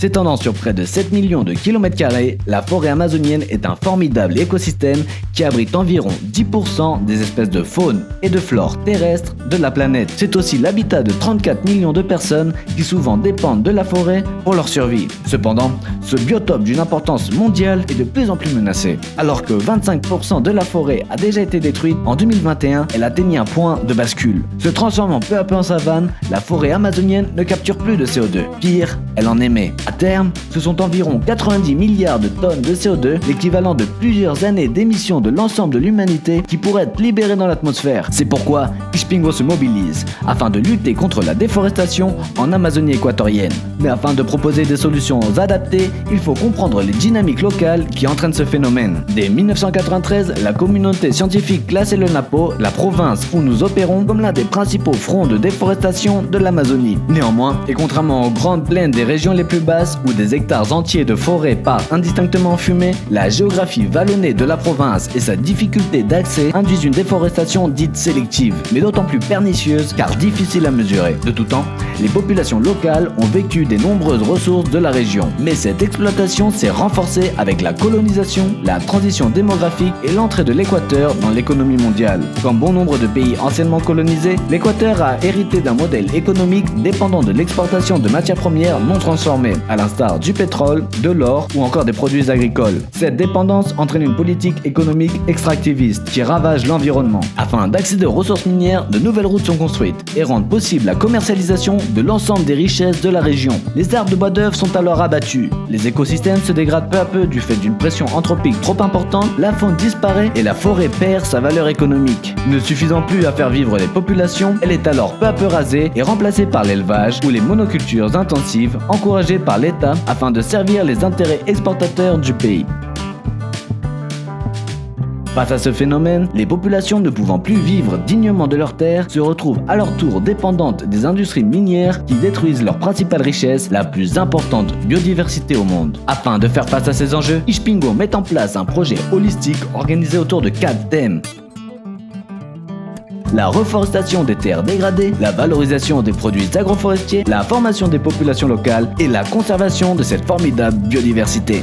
S'étendant sur près de 7 millions de kilomètres carrés, la forêt amazonienne est un formidable écosystème qui abrite environ 10% des espèces de faune et de flore terrestres de la planète. C'est aussi l'habitat de 34 millions de personnes qui souvent dépendent de la forêt pour leur survie. Cependant, ce biotope d'une importance mondiale est de plus en plus menacé. Alors que 25% de la forêt a déjà été détruite, en 2021, elle atteignit un point de bascule. Se transformant peu à peu en savane, la forêt amazonienne ne capture plus de CO2. Pire, elle en émet. À terme, ce sont environ 90 milliards de tonnes de CO2, l'équivalent de plusieurs années d'émissions de l'ensemble de l'humanité qui pourraient être libérées dans l'atmosphère. C'est pourquoi Xpingo se mobilise, afin de lutter contre la déforestation en Amazonie équatorienne. Mais afin de proposer des solutions adaptées, il faut comprendre les dynamiques locales qui entraînent ce phénomène. Dès 1993, la communauté scientifique classait le Napo, la province où nous opérons, comme l'un des principaux fronts de déforestation de l'Amazonie. Néanmoins, et contrairement aux grandes plaines des régions les plus basses, où des hectares entiers de forêt partent indistinctement en fumée, la géographie vallonnée de la province et sa difficulté d'accès induisent une déforestation dite sélective, mais d'autant plus pernicieuse car difficile à mesurer. De tout temps, les populations locales ont vécu des nombreuses ressources de la région, mais cette exploitation s'est renforcée avec la colonisation, la transition démographique et l'entrée de l'Équateur dans l'économie mondiale. Comme bon nombre de pays anciennement colonisés, l'Équateur a hérité d'un modèle économique dépendant de l'exportation de matières premières non transformées, à l'instar du pétrole, de l'or ou encore des produits agricoles. Cette dépendance entraîne une politique économique extractiviste qui ravage l'environnement. Afin d'accéder aux ressources minières, de nouvelles routes sont construites et rendent possible la commercialisation de l'ensemble des richesses de la région. Les arbres de bois d'œuvre sont alors abattus, les écosystèmes se dégradent peu à peu du fait d'une pression anthropique trop importante, la faune disparaît et la forêt perd sa valeur économique. Ne suffisant plus à faire vivre les populations, elle est alors peu à peu rasée et remplacée par l'élevage ou les monocultures intensives encouragées par l'État afin de servir les intérêts exportateurs du pays. Face à ce phénomène, les populations ne pouvant plus vivre dignement de leurs terres se retrouvent à leur tour dépendantes des industries minières qui détruisent leur principale richesse, la plus importante biodiversité au monde. Afin de faire face à ces enjeux, Xpingo met en place un projet holistique organisé autour de 4 thèmes. La reforestation des terres dégradées, la valorisation des produits agroforestiers, la formation des populations locales et la conservation de cette formidable biodiversité.